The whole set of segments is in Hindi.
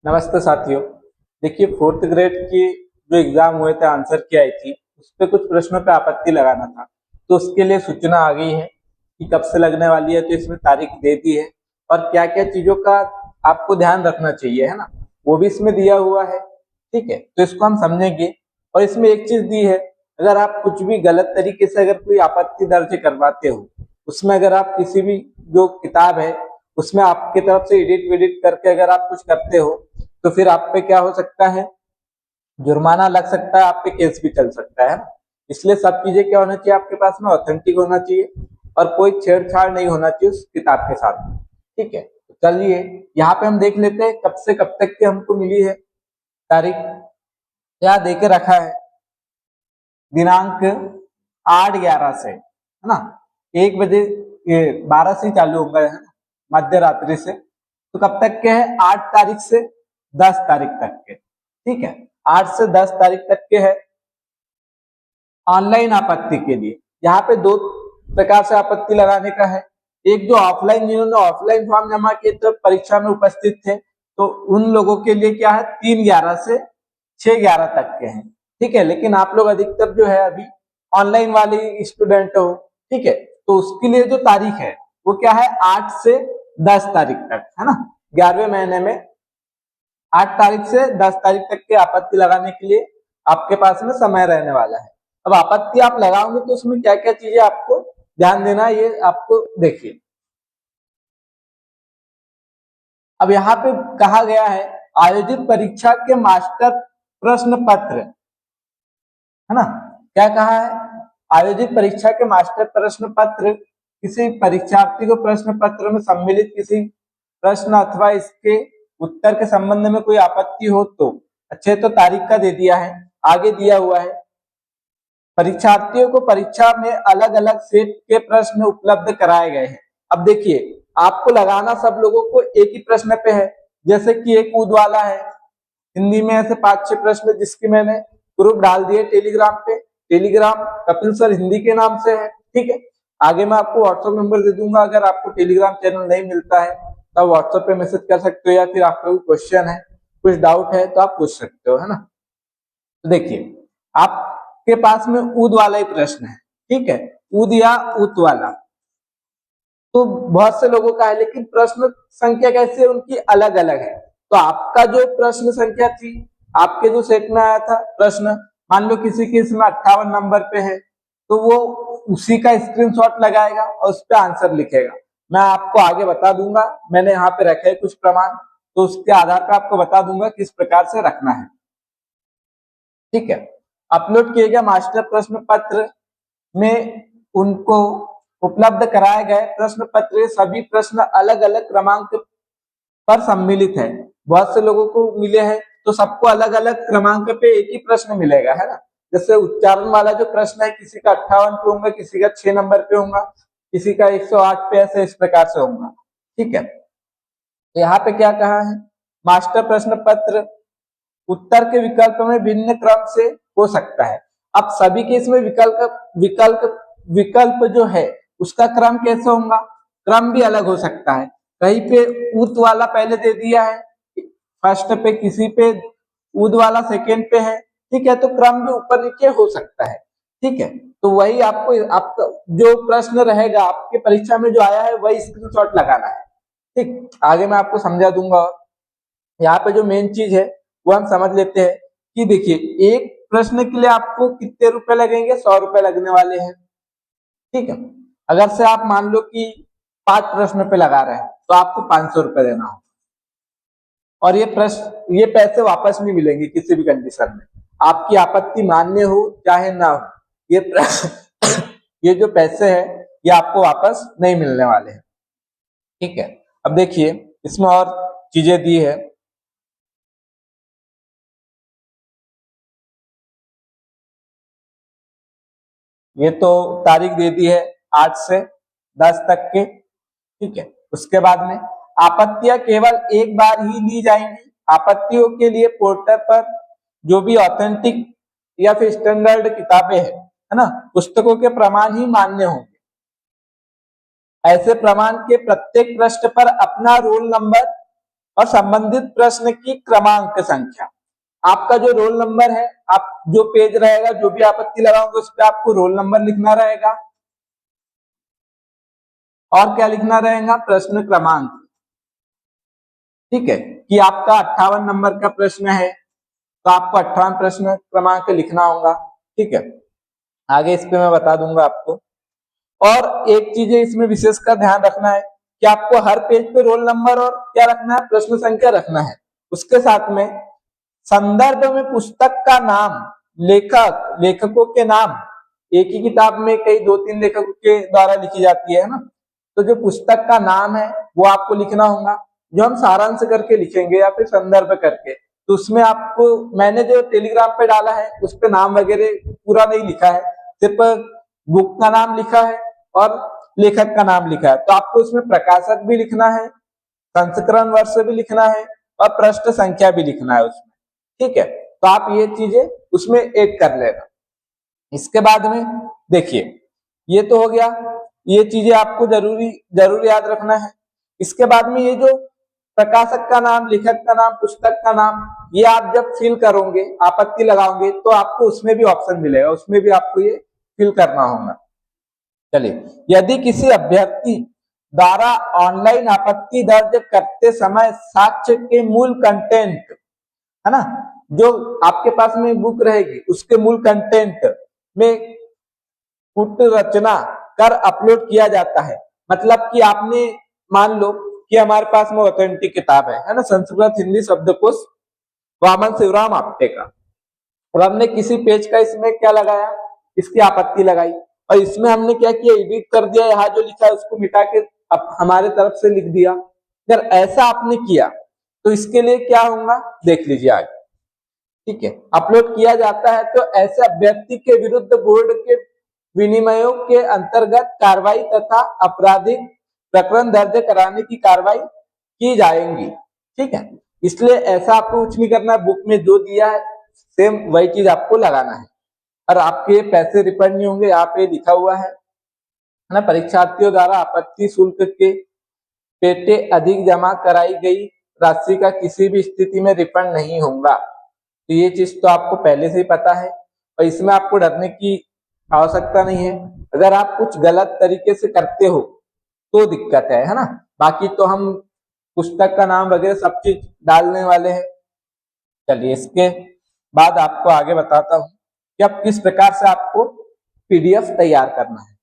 नमस्ते साथियों। देखिए, फोर्थ ग्रेड की जो एग्जाम हुए थे, आंसर की आई थी, उस पे कुछ प्रश्नों पे आपत्ति लगाना था। तो उसके लिए सूचना आ गई है कि कब से लगने वाली है। तो इसमें तारीख दे दी है और क्या क्या चीजों का आपको ध्यान रखना चाहिए, है ना, वो भी इसमें दिया हुआ है। ठीक है, तो इसको हम समझेंगे। और इसमें एक चीज दी है, अगर आप कुछ भी गलत तरीके से अगर कोई आपत्ति दर्ज करवाते हो, उसमें अगर आप किसी भी जो किताब है उसमें आपकी तरफ से एडिट वेडिट करके अगर आप कुछ करते हो, तो फिर आप पे क्या हो सकता है, जुर्माना लग सकता है, आप पे केस भी चल सकता है ना। इसलिए सब चीजें क्या होना चाहिए, आपके पास में ऑथेंटिक होना चाहिए और कोई छेड़छाड़ नहीं होना चाहिए उस किताब के साथ। ठीक है, तो चलिए यहाँ पे हम देख लेते हैं कब से कब तक की हमको मिली है तारीख। यहाँ दे के रखा है दिनांक 8/11 से, है ना, 1 बजे, ये 12 से ही चालू होगा, है ना, मध्य रात्रि से। तो कब तक के है, 8 तारीख से 10 तारीख तक के। ठीक है, 8 से 10 तारीख तक के है ऑनलाइन आपत्ति के लिए। यहाँ पे दो प्रकार से आपत्ति लगाने का है। एक जो ऑफलाइन, जिन्होंने ऑफलाइन फॉर्म जमा किए तो परीक्षा में उपस्थित थे, तो उन लोगों के लिए क्या है, 3/11 से 6/11 तक के हैं। ठीक है, लेकिन आप लोग अधिकतर जो है अभी ऑनलाइन वाले स्टूडेंट हो। ठीक है, तो उसके लिए जो तारीख है वो क्या है, 8 से 10 तारीख तक, है ना। 11वें महीने में 8 तारीख से 10 तारीख तक के आपत्ति लगाने के लिए आपके पास में समय रहने वाला है। अब आपत्ति आप लगाओगे तो उसमें क्या क्या चीजें आपको ध्यान देना है, ये आपको देखिए। अब यहाँ पे कहा गया है, आयोजित परीक्षा के मास्टर प्रश्न पत्र, है ना, क्या कहा है, आयोजित परीक्षा के मास्टर प्रश्न पत्र, किसी परीक्षार्थी को प्रश्न पत्र में सम्मिलित किसी प्रश्न अथवा इसके उत्तर के संबंध में कोई आपत्ति हो तो, अच्छे, तो तारीख का दे दिया है, आगे दिया हुआ है, परीक्षार्थियों को परीक्षा में अलग अलग सेट के प्रश्न उपलब्ध कराए गए हैं। अब देखिए, आपको लगाना सब लोगों को एक ही प्रश्न पे है। जैसे कि एक कूद वाला है, हिंदी में ऐसे 5-6 प्रश्न जिसके मैंने ग्रुप डाल दिए टेलीग्राम पे। टेलीग्राम कपिल सर हिंदी के नाम से है। ठीक है, आगे मैं आपको व्हाट्सएप नंबर दे दूंगा, अगर आपको टेलीग्राम चैनल नहीं मिलता है तो व्हाट्सएप पे मैसेज कर सकते हो, या फिर आपका कोई क्वेश्चन है, कुछ डाउट है तो आप पूछ सकते हो, है ना। तो देखिए, आपके पास में ऊद वाला ही प्रश्न है। ठीक है, ऊद या ऊत वाला तो बहुत से लोगों का है, लेकिन प्रश्न संख्या कैसी है, उनकी अलग अलग है। तो आपका जो प्रश्न संख्या थी, आपके जो सेट में आया था प्रश्न, मान लो किसी के इसमें 58 नंबर पे है, तो वो उसी का स्क्रीनशॉट लगाएगा और उस पर आंसर लिखेगा। मैं आपको आगे बता दूंगा, मैंने यहाँ पे रखे कुछ प्रमाण, तो उसके आधार पर आपको बता दूंगा किस प्रकार से रखना है। ठीक है, अपलोड किए गए मास्टर प्रश्न पत्र में उनको उपलब्ध कराए गए प्रश्न पत्र, सभी प्रश्न अलग अलग क्रमांक पर सम्मिलित है। बहुत से लोगों को मिले हैं तो सबको अलग अलग क्रमांक पे एक ही प्रश्न मिलेगा, है ना। जैसे उच्चारण वाला जो प्रश्न है, किसी का 58 पे होगा, किसी का 6 नंबर पे होगा, किसी का 108 पे, ऐसे इस प्रकार से होगा। ठीक है, तो यहाँ पे क्या कहा है, मास्टर प्रश्न पत्र उत्तर के विकल्प में भिन्न क्रम से हो सकता है। अब सभी के इसमें विकल्प विकल्प विकल्प जो है उसका क्रम कैसे होगा, क्रम भी अलग हो सकता है। कहीं पे ऊत वाला पहले दे दिया है फर्स्ट पे, किसी पे ऊद वाला सेकेंड पे है। ठीक है, तो क्रम भी ऊपर नीचे हो सकता है। ठीक है, तो वही आपको आपका जो प्रश्न रहेगा आपके परीक्षा में जो आया है वही स्क्रीनशॉट लगाना है। ठीक, आगे मैं आपको समझा दूंगा। यहाँ पे जो मेन चीज है वो हम समझ लेते हैं कि देखिए, एक प्रश्न के लिए आपको कितने रुपए लगेंगे, 100 रुपए लगने वाले हैं। ठीक है, अगर से आप मान लो कि 5 प्रश्न पे लगा रहे हैं तो आपको 500 रुपए देना होगा, और ये पैसे वापस नहीं मिलेंगे किसी भी कंडीशन में, आपकी आपत्ति मान्य हो चाहे ना हो, ये ये जो पैसे हैं ये आपको वापस नहीं मिलने वाले हैं। ठीक है, अब देखिए इसमें और चीजें दी है। ये तो तारीख दे दी है 8 से 10 तक के। ठीक है, उसके बाद में आपत्तियां केवल एक बार ही ली जाएंगी। आपत्तियों के लिए पोर्टल पर जो भी ऑथेंटिक या फिर स्टैंडर्ड किताबें हैं, है ना, पुस्तकों के प्रमाण ही मान्य होंगे। ऐसे प्रमाण के प्रत्येक पृष्ठ पर अपना रोल नंबर और संबंधित प्रश्न की क्रमांक संख्या। आपका जो रोल नंबर है, आप जो पेज रहेगा, जो भी आपत्ति लगाओगे उस पर आपको रोल नंबर लिखना रहेगा और क्या लिखना रहेगा, प्रश्न क्रमांक। ठीक है, कि आपका 58 नंबर का प्रश्न है तो आपको 58 प्रश्न क्रमांक लिखना होगा। ठीक है, आगे इस पे मैं बता दूंगा आपको। और एक चीज इसमें विशेष का ध्यान रखना है कि आपको हर पेज पे रोल नंबर और क्या रखना है, प्रश्न संख्या रखना है। उसके साथ में संदर्भ में पुस्तक का नाम, लेखक, लेखकों के नाम, एक ही किताब में कई 2-3 लेखकों के द्वारा लिखी जाती है ना, तो जो पुस्तक का नाम है वो आपको लिखना होगा, जो हम सारांश करके लिखेंगे या फिर संदर्भ करके। तो उसमें आपको, मैंने जो टेलीग्राम पे डाला है उस पे नाम वगैरह पूरा नहीं लिखा है, सिर्फ बुक का नाम लिखा है और लेखक का नाम लिखा है। तो आपको उसमें प्रकाशक भी लिखना है, संस्करण वर्ष भी लिखना है और पृष्ठ संख्या भी लिखना है उसमें। ठीक है, तो आप ये चीजें उसमें ऐड कर लेना। इसके बाद में देखिए, ये तो हो गया, ये चीजें आपको जरूर याद रखना है। इसके बाद में ये जो प्रकाशक का नाम, लेखक का नाम, पुस्तक का नाम, ये आप जब फिल करोगे, आपत्ति लगाओगे, तो आपको उसमें भी ऑप्शन मिलेगा, उसमें भी आपको ये फिल करना होगा। चलिए, यदि किसी अभ्यर्थी द्वारा ऑनलाइन आपत्ति दर्ज करते समय साक्ष्य के मूल कंटेंट, है ना, जो आपके पास में बुक रहेगी उसके मूल कंटेंट में पुट रचना कर अपलोड किया जाता है। मतलब कि आपने, मान लो कि हमारे पास में ऑथेंटिक किताब है ना, संस्कृत हिंदी शब्दकोश वामन शिवराम आपटे का, और हमने किसी पेज का इसमें क्या लगाया, इसकी आपत्ति लगाई, और इसमें हमने क्या किया, एडिट कर दिया, यहाँ जो लिखा है उसको मिटा के हमारे तरफ से लिख दिया। अगर ऐसा आपने किया तो इसके लिए क्या होगा, देख लीजिए आगे। ठीक है, अपलोड किया जाता है तो ऐसे अभ्यर्थी के विरुद्ध बोर्ड के विनिमयों के अंतर्गत कार्रवाई तथा आपराधिक प्रकरण दर्ज कराने की कार्रवाई की जाएंगी। ठीक है, इसलिए ऐसा आपको कुछ नहीं करना है, बुक में जो दिया है सेम वही चीज आपको लगाना है, और आपके पैसे रिफंड नहीं होंगे। यहाँ पे लिखा हुआ है ना, परीक्षार्थियों द्वारा आपत्ति शुल्क के पेटे अधिक जमा कराई गई राशि का किसी भी स्थिति में रिफंड नहीं होगा। तो ये चीज तो आपको पहले से ही पता है और इसमें आपको डरने की आवश्यकता नहीं है। अगर आप कुछ गलत तरीके से करते हो तो दिक्कत है ना, बाकी तो हम पुस्तक का नाम वगैरह सब चीज डालने वाले हैं। चलिए, इसके बाद आपको आगे बताता हूँ कि अब किस प्रकार से आपको पीडीएफ तैयार करना है।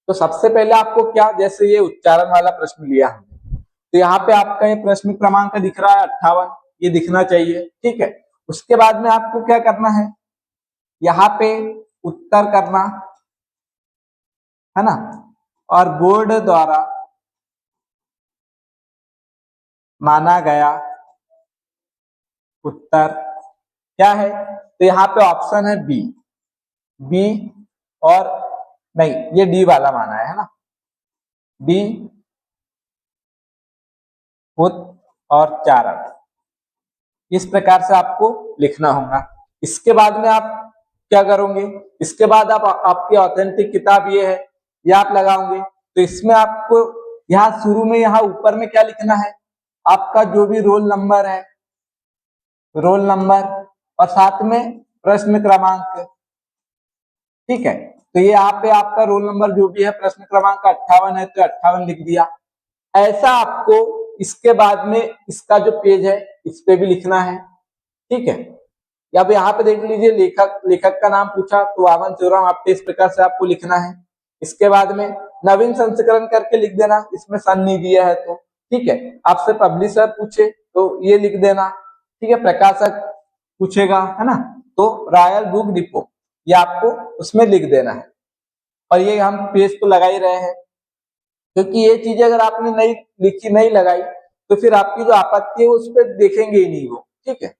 तो सबसे पहले आपको क्या, जैसे ये उच्चारण वाला प्रश्न लिया हमने, तो यहाँ पे आपका ये प्रश्न क्रमांक दिख रहा है 58, ये दिखना चाहिए। ठीक है, उसके बाद में आपको क्या करना है, यहाँ पे उत्तर करना है ना, और बोर्ड द्वारा माना गया उत्तर क्या है, तो यहाँ पे ऑप्शन है बी, बी और नहीं, ये डी वाला माना है ना, डी और चारण, इस प्रकार से आपको लिखना होगा। इसके बाद में आप क्या करोगे, इसके बाद आप आपकी ऑथेंटिक किताब ये है, ये आप लगाओगे। तो इसमें आपको यहाँ शुरू में, यहाँ ऊपर में क्या लिखना है, आपका जो भी रोल नंबर है, रोल नंबर और साथ में प्रश्न क्रमांक। ठीक है, तो ये यहाँ पे आपका रोल नंबर जो भी है, प्रश्न क्रमांक 58 है तो 58 लिख दिया। ऐसा आपको इसके बाद में इसका जो पेज है इस पे भी लिखना है। ठीक है, या यहाँ पे देख लीजिए, लेखक का नाम पूछा तो वामन शिवराम आपटे, इस प्रकार से आपको लिखना है। इसके बाद में नवीन संस्करण करके लिख देना, इसमें सन नहीं दिया है तो। ठीक है, आपसे पब्लिशर पूछे तो ये लिख देना। ठीक है, प्रकाशक पूछेगा है ना, तो रॉयल बुक डिपो, ये आपको उसमें लिख देना है। और ये हम पेज तो लगा ही रहे हैं, क्योंकि ये चीजें अगर आपने नहीं लिखी, नहीं लगाई, तो फिर आपकी जो आपत्ति है उस पर देखेंगे ही नहीं वो। ठीक है,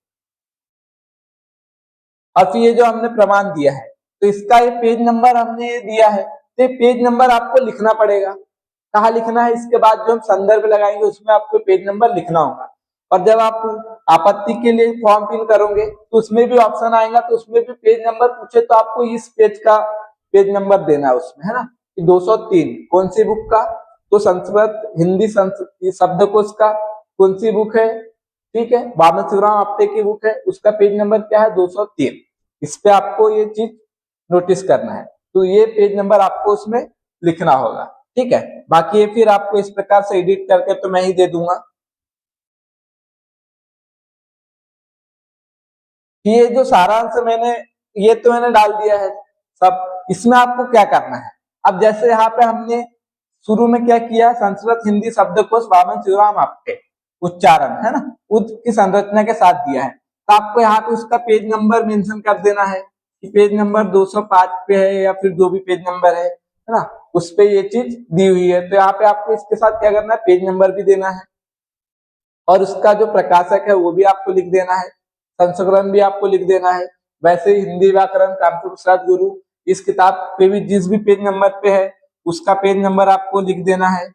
और फिर ये जो हमने प्रमाण दिया है, तो इसका ये पेज नंबर हमने ये दिया है, तो ये पेज नंबर आपको लिखना पड़ेगा। कहाँ लिखना है, इसके बाद जो हम संदर्भ लगाएंगे उसमें आपको पेज नंबर लिखना होगा। और जब आप आपत्ति के लिए फॉर्म फिल करोगे तो उसमें भी ऑप्शन आएगा, तो उसमें भी पेज नंबर पूछे तो आपको इस पेज का पेज नंबर देना है उसमें, है ना, कि 203 कौन सी बुक का, तो संस्कृत हिंदी शब्दकोश का कौन सी बुक है, ठीक है, वामन शिवराम आप्टे की बुक है, उसका पेज नंबर क्या है 203। इस पे आपको ये चीज नोटिस करना है, तो ये पेज नंबर आपको उसमें लिखना होगा। ठीक है, बाकी ये फिर आपको इस प्रकार से एडिट करके तो मैं ही दे दूंगा। ये जो सारांश मैंने ये तो मैंने डाल दिया है सब। इसमें आपको क्या करना है, अब जैसे यहाँ पे हमने शुरू में क्या किया, संस्कृत हिंदी शब्दकोश वामन शिवराम आप्टे उच्चारण, है ना, उद की संरचना के साथ दिया है। तो आपको यहाँ पे उसका पेज नंबर मेंशन कर देना है कि पेज नंबर 205 पे है या फिर जो भी पेज नंबर है ना, उस पे ये चीज दी हुई है। तो यहाँ पे आपको इसके साथ क्या करना है, पेज नंबर भी देना है और उसका जो प्रकाशक है वो भी आपको लिख देना है, संस्करण भी आपको लिख देना है। वैसे ही हिंदी व्याकरण कानपुर प्रसाद गुरु, इस किताब पे भी जिस भी पेज नंबर पे है उसका पेज नंबर आपको लिख देना है,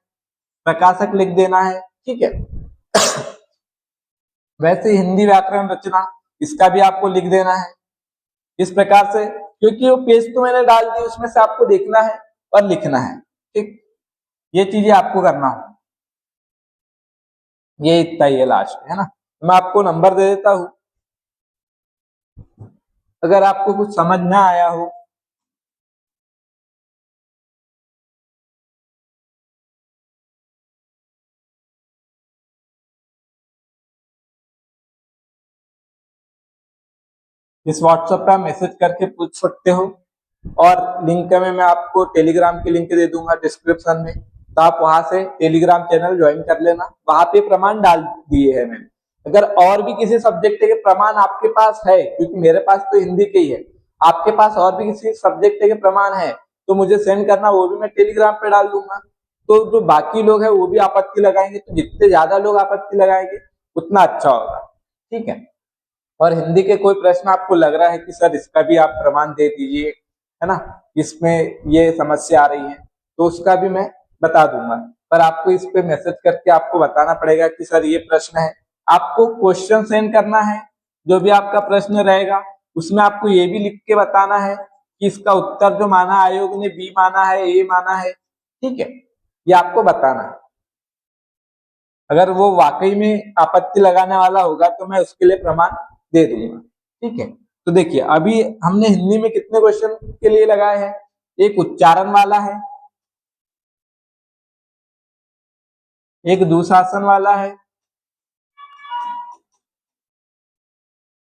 प्रकाशक लिख देना है। ठीक है, वैसे हिंदी व्याकरण रचना, इसका भी आपको लिख देना है इस प्रकार से, क्योंकि वो पेज तो मैंने डाल दी, उसमें से आपको देखना है और लिखना है। ठीक, ये चीजें आपको करना हो। ये इतना ही है लास्ट, है ना। मैं आपको नंबर दे देता हूं, अगर आपको कुछ समझ ना आया हो इस व्हाट्सएप पे आप मैसेज करके पूछ सकते हो, और लिंक में मैं आपको टेलीग्राम की लिंक दे दूंगा डिस्क्रिप्शन में, तो आप वहां से टेलीग्राम चैनल ज्वाइन कर लेना। वहां पे प्रमाण डाल दिए हैं मैंने। अगर और भी किसी सब्जेक्ट के प्रमाण आपके पास है, क्योंकि मेरे पास तो हिंदी के ही है, आपके पास और भी किसी सब्जेक्ट के प्रमाण है तो मुझे सेंड करना, वो भी मैं टेलीग्राम पे डाल दूंगा। तो जो बाकी लोग हैं वो भी आपत्ति लगाएंगे, तो जितने ज्यादा लोग आपत्ति लगाएंगे उतना अच्छा होगा। ठीक है, और हिंदी के कोई प्रश्न आपको लग रहा है कि सर इसका भी आप प्रमाण दे दीजिए, है ना, इसमें ये समस्या आ रही है, तो उसका भी मैं बता दूंगा। पर आपको इस पे मैसेज करके आपको बताना पड़ेगा कि सर ये प्रश्न है। आपको क्वेश्चन सेंड करना है, जो भी आपका प्रश्न रहेगा उसमें आपको ये भी लिख के बताना है कि इसका उत्तर जो माना आयोग ने बी माना है, ए माना है। ठीक है, ये आपको बताना है। अगर वो वाकई में आपत्ति लगाने वाला होगा तो मैं उसके लिए प्रमाण दे दूंगा। ठीक है, तो देखिए अभी हमने हिंदी में कितने क्वेश्चन के लिए लगाए हैं, एक उच्चारण वाला है, एक दुशासन वाला है,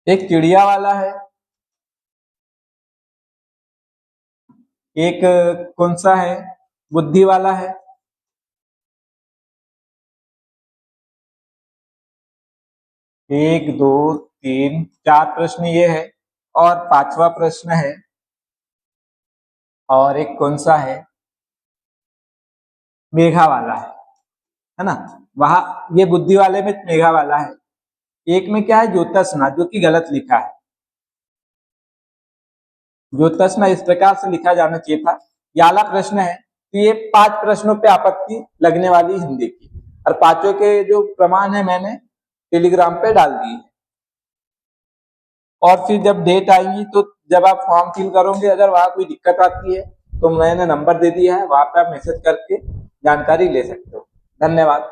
एक चिड़िया वाला है, एक कौन सा है, बुद्धि वाला है, एक दो तीन चार प्रश्न ये है, और पांचवा प्रश्न है, और एक कौन सा है, मेघा वाला है ना। वहां ये बुद्धि वाले में मेघा वाला है। एक में क्या है, ज्योत्सना, जो कि गलत लिखा है। ज्योत्सना इस प्रकार से लिखा जाना चाहिए था। ये वाला प्रश्न है, तो ये 5 प्रश्नों पे आपत्ति लगने वाली हिंदी की, और पांचों के जो प्रमाण है मैंने टेलीग्राम पे डाल दिए। और फिर जब डेट आएगी तो जब आप फॉर्म फिल करोगे, अगर वहां कोई दिक्कत आती है तो मैंने नंबर दे दिया है, वहां पे आप मैसेज करके जानकारी ले सकते हो। धन्यवाद।